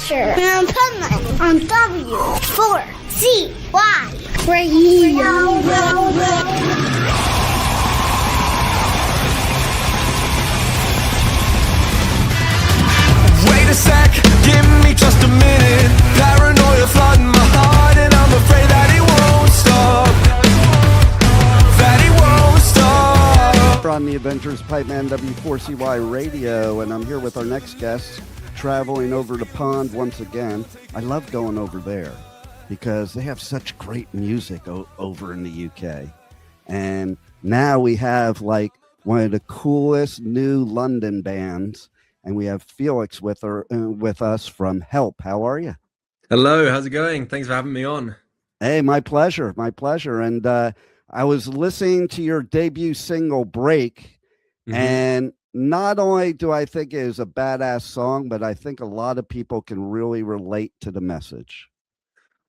Adventure in Pipeman on W4CY Radio. Wait a sec, give me just a minute. Paranoia flooding my heart, and I'm afraid that it won't stop. That it won't stop. On the Adventures of Pipeman W4CY Radio, and I'm here with our next guest, traveling over the pond once again. I love going over there because they have such great music over in the UK. And now we have like one of the coolest new London bands, and we have Felix with us from Help. How are you? Hello, how's it going? Thanks for having me on. Hey, my pleasure. And I was listening to your debut single, Break, and not only do I think it is a badass song, but I think a lot of people can really relate to the message.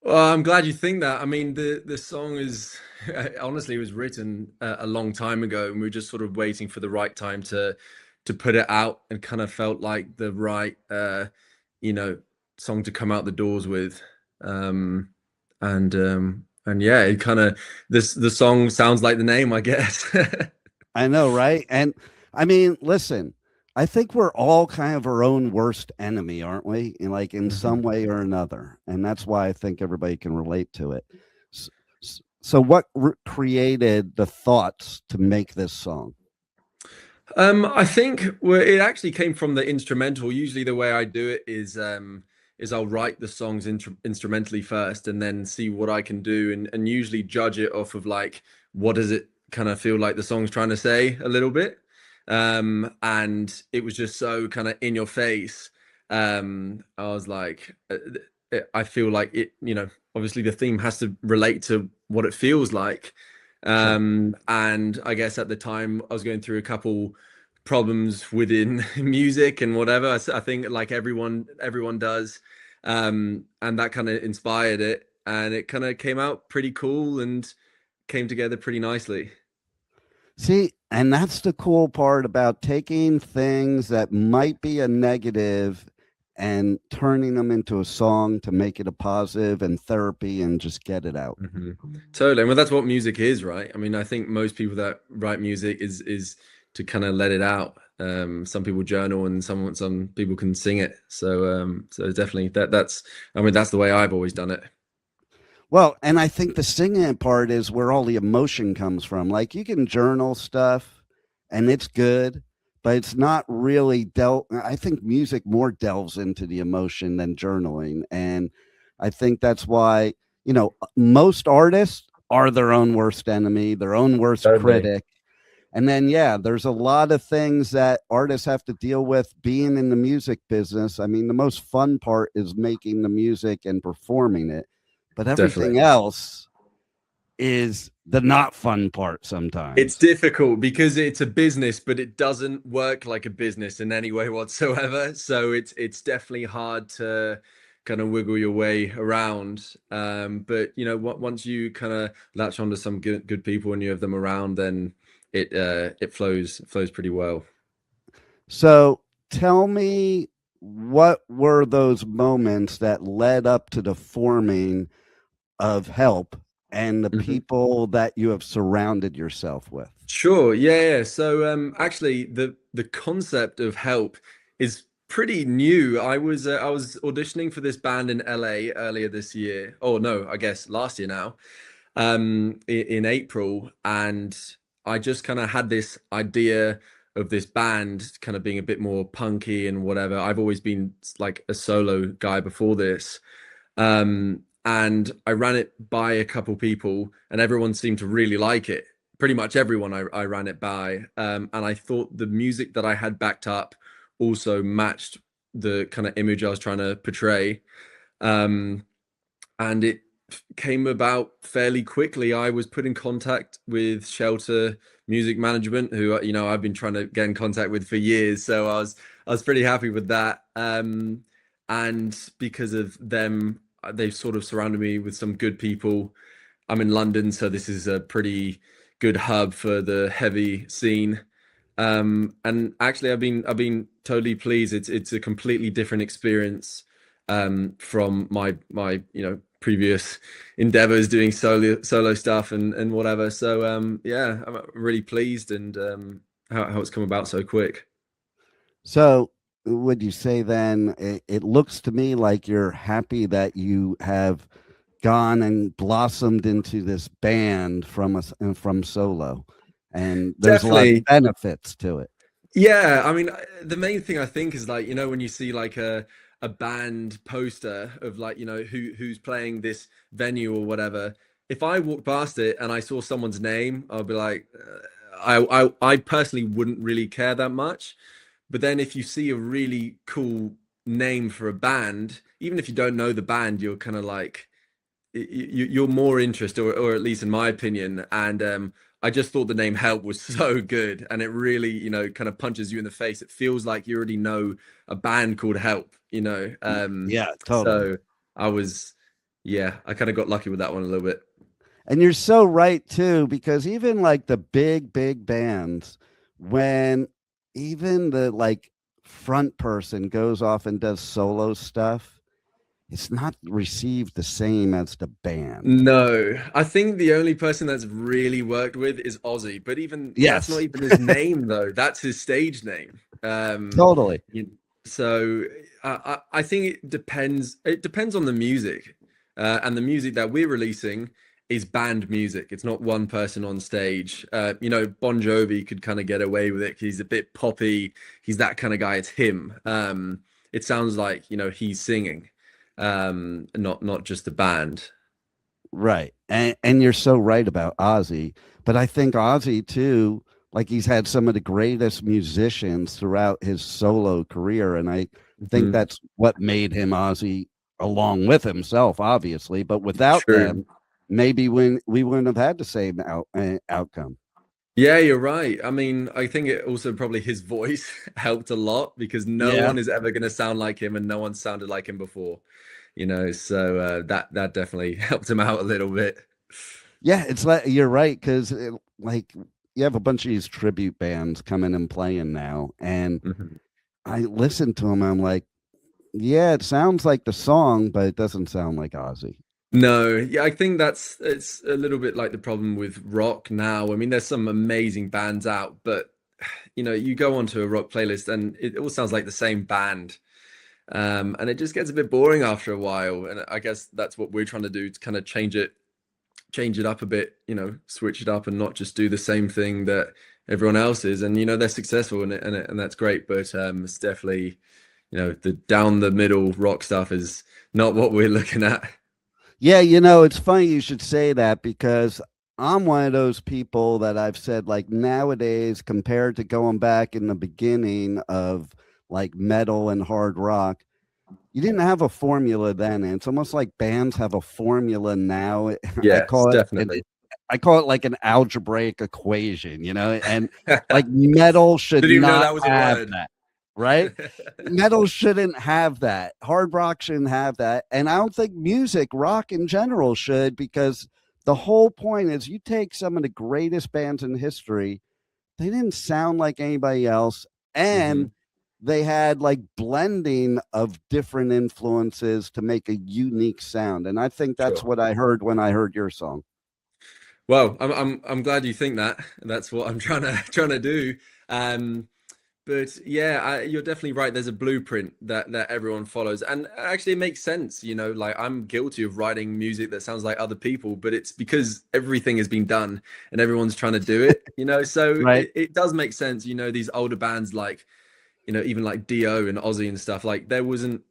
Well, I'm glad you think that. I mean, the song is, honestly, it was written a long time ago, and we were just sort of waiting for the right time to put it out, and kind of felt like the right, song to come out the doors with. And yeah, it kind of, the song sounds like the name, I guess. I know, right? And I mean, listen, I think we're all kind of our own worst enemy, aren't we? In some way or another. And that's why I think everybody can relate to it. So what created the thoughts to make this song? I think it actually came from the instrumental. Usually the way I do it is I'll write the songs instrumentally first, and then see what I can do, and usually judge it off of like, what does it kind of feel like the song's trying to say a little bit. And it was just so kind of in your face. I was like, I feel like it, obviously the theme has to relate to what it feels like. And I guess at the time I was going through a couple problems within music and whatever. I think like everyone does. And that kind of inspired it, and it kind of came out pretty cool and came together pretty nicely. See, and that's the cool part about taking things that might be a negative and turning them into a song to make it a positive, and therapy, and just get it out. Totally. Well, that's what music is, right? I mean, I think most people that write music is to kind of let it out. Some people journal, and some people can sing it. So definitely that's the way I've always done it. Well, and I think the singing part is where all the emotion comes from. Like, you can journal stuff and it's good, but it's not really I think music more delves into the emotion than journaling. And I think that's why, most artists are their own worst enemy, their own worst critic. And then, there's a lot of things that artists have to deal with being in the music business. I mean, the most fun part is making the music and performing it, but everything else is the not fun part sometimes. It's difficult because it's a business, but it doesn't work like a business in any way whatsoever. So it's definitely hard to kind of wiggle your way around. But once you kind of latch onto some good people and you have them around, then it flows pretty well. So tell me, what were those moments that led up to the forming of Help and the people that you have surrounded yourself with? Sure. Yeah. So actually the concept of Help is pretty new. I was auditioning for this band in LA earlier this year. Oh no, I guess last year now, in April. And I just kind of had this idea of this band kind of being a bit more punky and whatever. I've always been like a solo guy before this. And I ran it by a couple people, and everyone seemed to really like it. Pretty much everyone I ran it by. And I thought the music that I had backed up also matched the kind of image I was trying to portray. And it came about fairly quickly. I was put in contact with Shelter Music Management, who I've been trying to get in contact with for years. So I was pretty happy with that. And because of them, they've sort of surrounded me with some good people. I'm in London, so this is a pretty good hub for the heavy scene. And actually, I've been totally pleased. It's a completely different experience from my previous endeavors doing solo stuff and whatever. So yeah, I'm really pleased, and how it's come about so quick. So would you say then it looks to me like you're happy that you have gone and blossomed into this band from solo, and there's a lot of benefits to it. Yeah, I mean, the main thing I think is like, when you see like a band poster of like, who's playing this venue or whatever, if I walked past it and I saw someone's name, I'll be like, I personally wouldn't really care that much. But then if you see a really cool name for a band, even if you don't know the band, you're kind of like, you're more interested, or at least in my opinion. And I just thought the name Help was so good, and it really, kind of punches you in the face. It feels like you already know a band called Help, Yeah, totally. So I kind of got lucky with that one a little bit. And you're so right too, because even like the big bands, when even the like front person goes off and does solo stuff, it's not received the same as the band. No, I think the only person that's really worked with is Ozzy, but even that's not even his name though. That's his stage name. Totally. So I think it depends. It depends on the music, and the music that we're releasing is band music. It's not one person on stage. Bon Jovi could kind of get away with it. He's a bit poppy. He's that kind of guy. It's him. It sounds like he's singing. Not just the band. Right. And you're so right about Ozzy, but I think Ozzy too, like he's had some of the greatest musicians throughout his solo career, and I think that's what made him Ozzy, along with himself obviously, but without them maybe we wouldn't have had the same outcome. Yeah, you're right. I mean, I think it also probably his voice helped a lot, because no one is ever going to sound like him, and no one sounded like him before, so that definitely helped him out a little bit. Yeah, it's like you're right, because like you have a bunch of these tribute bands coming and playing now, and I listen to them, I'm like, yeah, it sounds like the song, but it doesn't sound like Ozzy. No, yeah, I think it's a little bit like the problem with rock now. I mean, there's some amazing bands out, but you go onto a rock playlist and it all sounds like the same band, and it just gets a bit boring after a while. And I guess that's what we're trying to do, to kind of change it up a bit, switch it up, and not just do the same thing that everyone else is. And they're successful in it, and that's great. But it's definitely, the down the middle rock stuff is not what we're looking at. Yeah, it's funny you should say that, because I'm one of those people that I've said, like, nowadays, compared to going back in the beginning of like metal and hard rock, you didn't have a formula then. And it's almost like bands have a formula now. Yeah, definitely. I call it like an algebraic equation, and like metal should not have that. Right? Metal shouldn't have that. Hard rock shouldn't have that. And I don't think rock in general should, because the whole point is, you take some of the greatest bands in history, they didn't sound like anybody else. And they had like blending of different influences to make a unique sound. And I think that's what I heard when I heard your song. Well, I'm glad you think that. That's what I'm trying to do. But yeah, you're definitely right. There's a blueprint that everyone follows, and actually it makes sense. Like I'm guilty of writing music that sounds like other people, but it's because everything has been done and everyone's trying to do it. So right. it does make sense. These older bands like, even like Dio and Ozzy and stuff, like there wasn't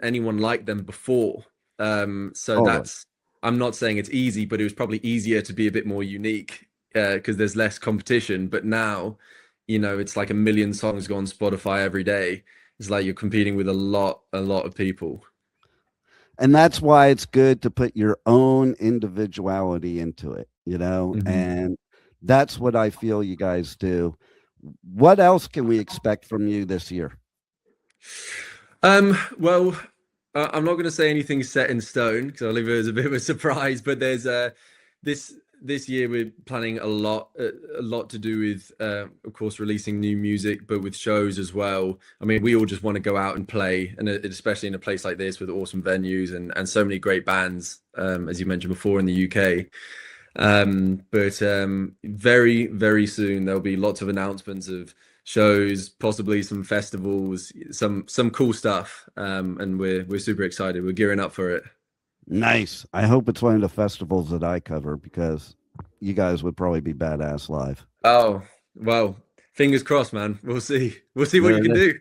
anyone like them before. I'm not saying it's easy, but it was probably easier to be a bit more unique because there's less competition. But now, it's like a million songs go on Spotify every day. It's like you're competing with a lot of people. And that's why it's good to put your own individuality into it, and that's what I feel you guys do. What else can we expect from you this year? Well, I'm not going to say anything set in stone, because I'll leave it as a bit of a surprise, but there's this year we're planning a lot to do with, of course, releasing new music, but with shows as well. I mean, we all just want to go out and play, and especially in a place like this with awesome venues and so many great bands, as you mentioned before, in the UK. But very, very soon there'll be lots of announcements of shows, possibly some festivals, some cool stuff, and we're super excited. We're gearing up for it. Nice. I hope it's one of the festivals that I cover, because you guys would probably be badass live. Oh, well, fingers crossed, man. We'll see what you can do.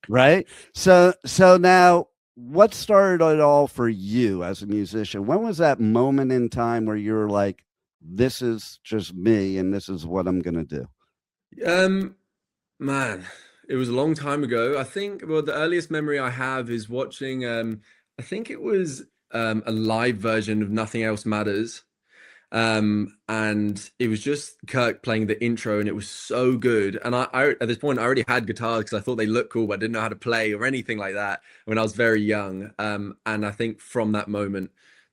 Right. So now, what started it all for you as a musician? When was that moment in time where you were like, this is just me and this is what I'm going to do? Man, it was a long time ago. I think, well, the earliest memory I have is watching, I think it was a live version of Nothing Else Matters. And it was just Kirk playing the intro, and it was so good. And I at this point I already had guitars because I thought they looked cool, but I didn't know how to play or anything like that when I was very young. And I think from that moment,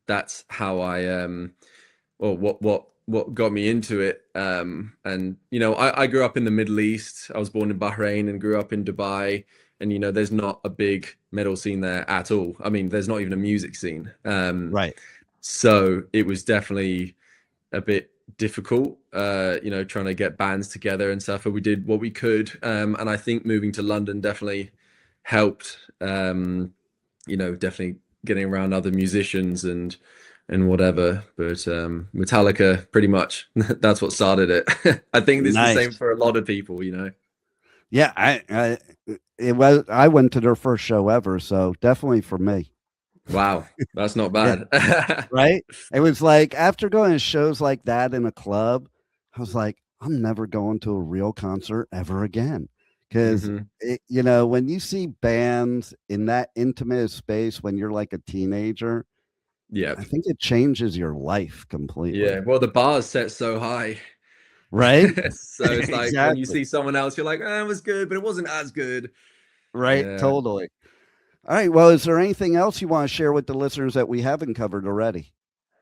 that's how I what got me into it. And you know, I grew up in the Middle East. I was born in Bahrain and grew up in Dubai. And you know, there's not a big metal scene there at all. I mean, there's not even a music scene. Right. So it was definitely a bit difficult, you know, trying to get bands together and stuff, but we did what we could. And I think moving to London definitely helped, you know, definitely getting around other musicians and whatever. But Metallica, pretty much, that's what started it. I think this is the same for a lot of people, you know. Yeah, I went to their first show ever, so definitely for me. Wow, that's not bad. Yeah. Right? It was like, after going to shows like that in a club, I was like, I'm never going to a real concert ever again. Because, you know, when you see bands in that intimate space when you're like a teenager, yeah, I think it changes your life completely. Yeah, well, the bar's set so high. Right? So it's like when you see someone else, you're like, it was good, but it wasn't as good. Right, yeah. Totally. All right. Well, is there anything else you want to share with the listeners that we haven't covered already?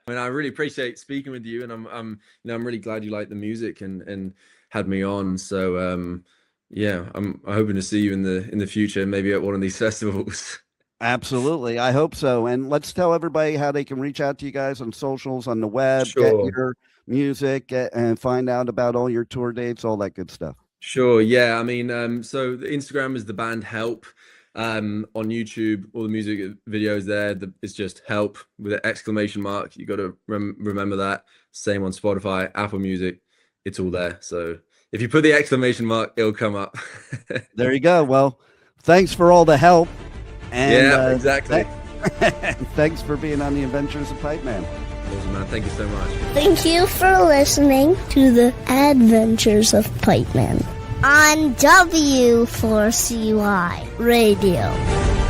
I mean, I really appreciate speaking with you, and I'm really glad you like the music and had me on. So, yeah, I'm hoping to see you in the future, maybe at one of these festivals. Absolutely, I hope so. And let's tell everybody how they can reach out to you guys on socials, on the web, sure. Get your music, and find out about all your tour dates, all that good stuff. Sure. Yeah. I mean, so the Instagram is the band Help. On YouTube, all the music videos there, it's just Help with an exclamation mark. You got to remember that. Same on Spotify, Apple Music, it's all there. So if you put the exclamation mark, it'll come up. There you go. Well, thanks for all the help. And, yeah, exactly. Thanks for being on the Adventures of Pipeman. Awesome, man. Thank you so much. Thank you for listening to the Adventures of Pipeman on W4CY Radio.